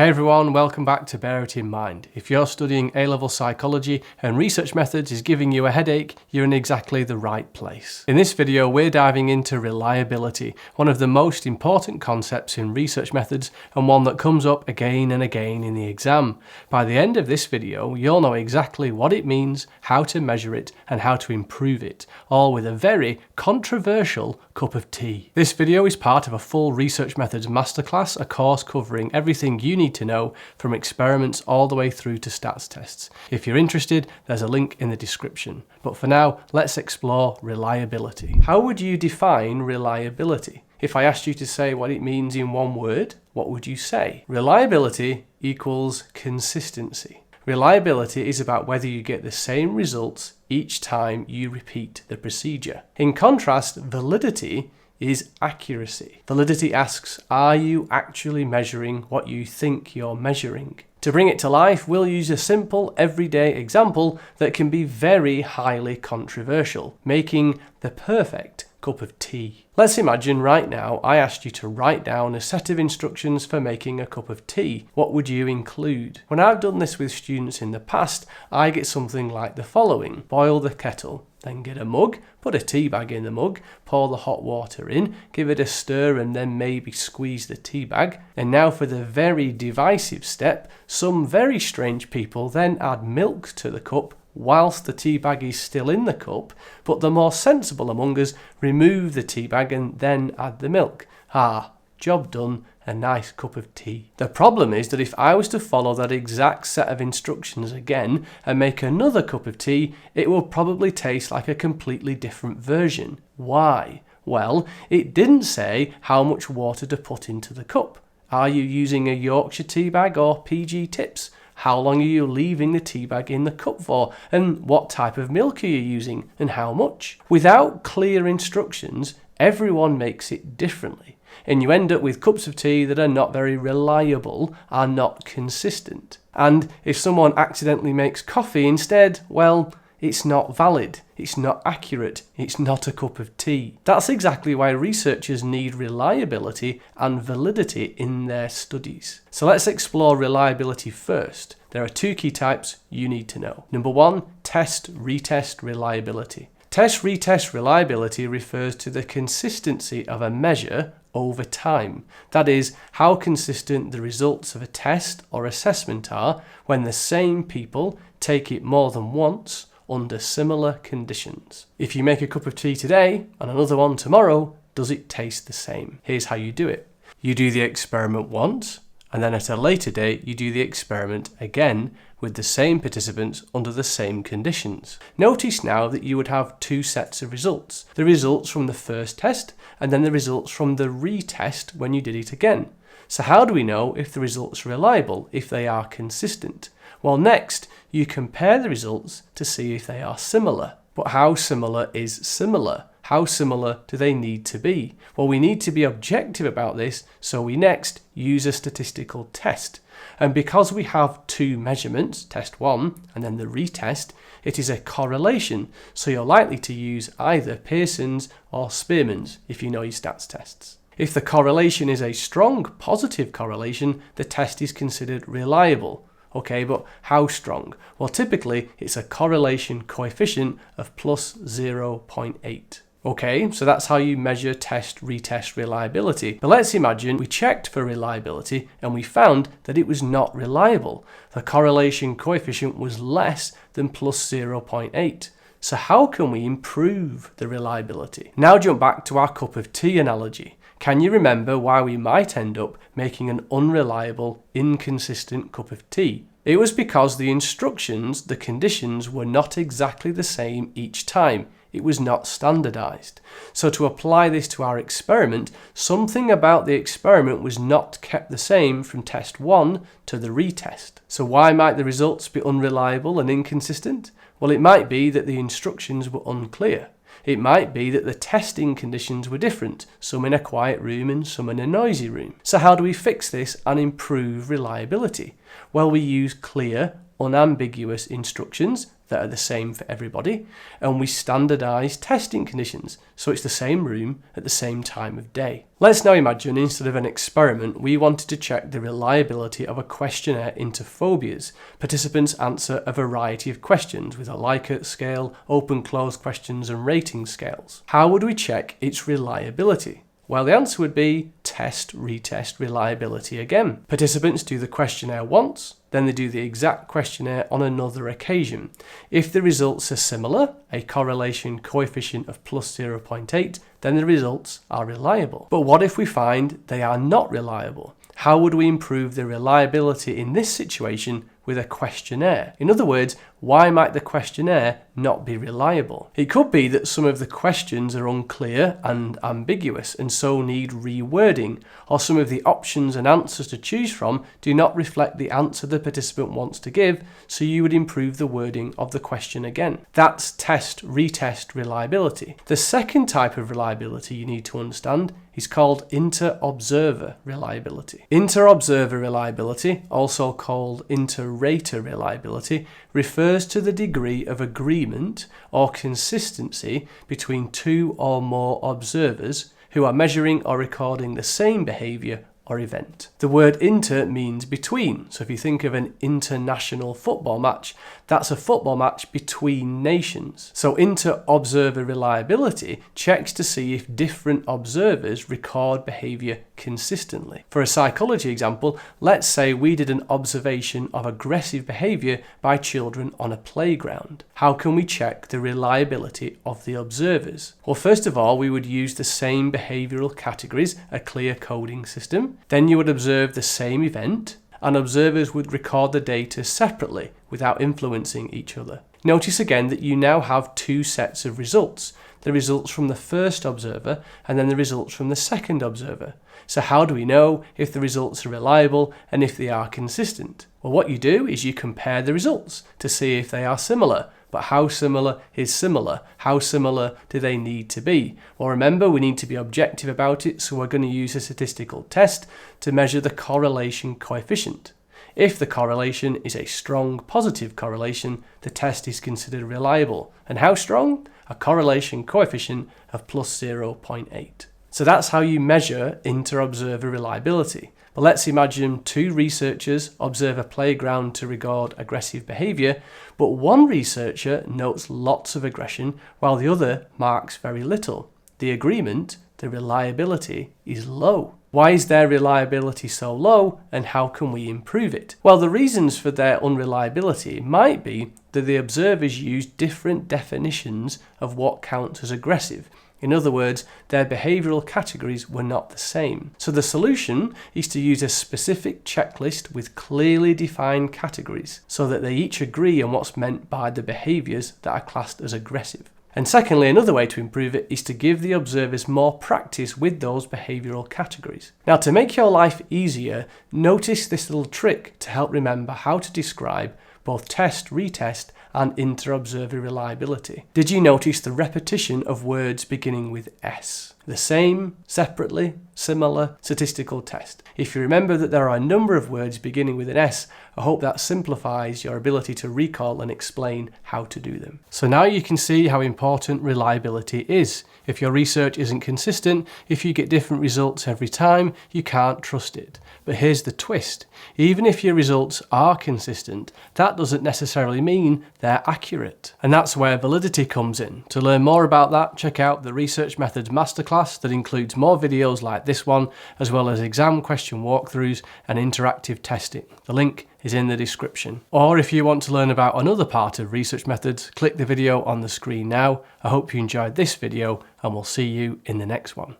Hey everyone, welcome back to Bear It In Mind. If you're studying A-level Psychology and research methods is giving you a headache, you're in exactly the right place. In this video, we're diving into reliability, one of the most important concepts in research methods and one that comes up again and again in the exam. By the end of this video, you'll know exactly what it means, how to measure it, and how to improve it, all with a very controversial cup of tea. This video is part of a full research methods masterclass, a course covering everything you need to know from experiments all the way through to stats tests. If you're interested, there's a link in the description. But for now, let's explore reliability. How would you define reliability? If I asked you to say what it means in one word, what would you say? Reliability equals consistency. Reliability is about whether you get the same results each time you repeat the procedure. In contrast, validity is accuracy. Validity asks, are you actually measuring what you think you're measuring? To bring it to life, we'll use a simple, everyday example that can be very highly controversial, making the perfect cup of tea. Let's imagine right now I asked you to write down a set of instructions for making a cup of tea. What would you include? When I've done this with students in the past, I get something like the following. Boil the kettle, then get a mug, put a tea bag in the mug, pour the hot water in, give it a stir and then maybe squeeze the tea bag. And now for the very divisive step, some very strange people then add milk to the cup whilst the tea bag is still in the cup, but the more sensible among us remove the tea bag and then add the milk. Job done, a nice cup of tea. The problem is that if I was to follow that exact set of instructions again and make another cup of tea, it will probably taste like a completely different version. Why? Well, it didn't say how much water to put into the cup. Are you using a Yorkshire tea bag or PG Tips? How long are you leaving the tea bag in the cup for? And what type of milk are you using? And how much? Without clear instructions, everyone makes it differently. And you end up with cups of tea that are not very reliable, are not consistent. And if someone accidentally makes coffee instead, well, it's not valid, it's not accurate, it's not a cup of tea. That's exactly why researchers need reliability and validity in their studies. So let's explore reliability first. There are two key types you need to know. Number one, test-retest reliability. Test-retest reliability refers to the consistency of a measure over time. That is, how consistent the results of a test or assessment are when the same people take it more than once under similar conditions. If you make a cup of tea today and another one tomorrow, does it taste the same? Here's how you do it. You do the experiment once, and then at a later date you do the experiment again with the same participants under the same conditions. Notice now that you would have two sets of results. The results from the first test and then the results from the retest when you did it again. So how do we know if the results are reliable, if they are consistent? Well, next you compare the results to see if they are similar. But how similar is similar? How similar do they need to be? Well, we need to be objective about this, so we next use a statistical test. And because we have two measurements, test 1 and then the retest, it is a correlation, so you're likely to use either Pearson's or Spearman's if you know your stats tests. If the correlation is a strong positive correlation, the test is considered reliable. Okay, but how strong? Well, typically it's a correlation coefficient of plus 0.8. Okay, so that's how you measure test-retest reliability. But let's imagine we checked for reliability and we found that it was not reliable. The correlation coefficient was less than plus 0.8. So how can we improve the reliability? Now jump back to our cup of tea analogy. Can you remember why we might end up making an unreliable, inconsistent cup of tea? It was because the instructions, the conditions, were not exactly the same each time. It was not standardized. So to apply this to our experiment, something about the experiment was not kept the same from test 1 to the retest. So why might the results be unreliable and inconsistent? Well, it might be that the instructions were unclear. It might be that the testing conditions were different, some in a quiet room and some in a noisy room. So how do we fix this and improve reliability? Well, we use clear, unambiguous instructions, that are the same for everybody, and we standardise testing conditions, so it's the same room at the same time of day. Let's now imagine instead of an experiment, we wanted to check the reliability of a questionnaire into phobias. Participants answer a variety of questions with a Likert scale, open-close questions and rating scales. How would we check its reliability? Well, the answer would be test-retest reliability again. Participants do the questionnaire once, then they do the exact questionnaire on another occasion. If the results are similar, a correlation coefficient of plus 0.8, then the results are reliable. But what if we find they are not reliable? How would we improve the reliability in this situation with a questionnaire? In other words, why might the questionnaire not be reliable? It could be that some of the questions are unclear and ambiguous and so need rewording, or some of the options and answers to choose from do not reflect the answer the participant wants to give, so you would improve the wording of the question again. That's test-retest reliability. The second type of reliability you need to understand is called inter-observer reliability. Inter-observer reliability, also called inter-rater reliability, refers to the degree of agreement or consistency between two or more observers who are measuring or recording the same behaviour or event. The word inter means between, so if you think of an international football match, that's a football match between nations. So inter-observer reliability checks to see if different observers record behaviour consistently. For a psychology example, let's say we did an observation of aggressive behaviour by children on a playground. How can we check the reliability of the observers? Well, first of all, we would use the same behavioural categories, a clear coding system. Then you would observe the same event, and observers would record the data separately without influencing each other. Notice again that you now have two sets of results, the results from the first observer and then the results from the second observer. So how do we know if the results are reliable and if they are consistent? Well, what you do is you compare the results to see if they are similar. But how similar is similar? How similar do they need to be? Well, remember, we need to be objective about it, so we're going to use a statistical test to measure the correlation coefficient. If the correlation is a strong positive correlation, the test is considered reliable. And how strong? A correlation coefficient of plus 0.8. So that's how you measure inter-observer reliability. But let's imagine two researchers observe a playground to record aggressive behaviour, but one researcher notes lots of aggression while the other marks very little. The agreement, the reliability, is low. Why is their reliability so low, and how can we improve it? Well, the reasons for their unreliability might be that the observers use different definitions of what counts as aggressive. In other words, their behavioural categories were not the same. So the solution is to use a specific checklist with clearly defined categories so that they each agree on what's meant by the behaviours that are classed as aggressive. And secondly, another way to improve it is to give the observers more practice with those behavioural categories. Now, to make your life easier, notice this little trick to help remember how to describe both test, retest, and inter-observer reliability. Did you notice the repetition of words beginning with S? The same, separately, similar, statistical test. If you remember that there are a number of words beginning with an S, I hope that simplifies your ability to recall and explain how to do them. So now you can see how important reliability is. If your research isn't consistent, if you get different results every time, you can't trust it. But here's the twist. Even if your results are consistent, that doesn't necessarily mean they're accurate. And that's where validity comes in. To learn more about that, check out the Research Methods Masterclass that includes more videos like this one, as well as exam question walkthroughs and interactive testing. The link is in the description. Or if you want to learn about another part of research methods, click the video on the screen now. I hope you enjoyed this video, and we'll see you in the next one.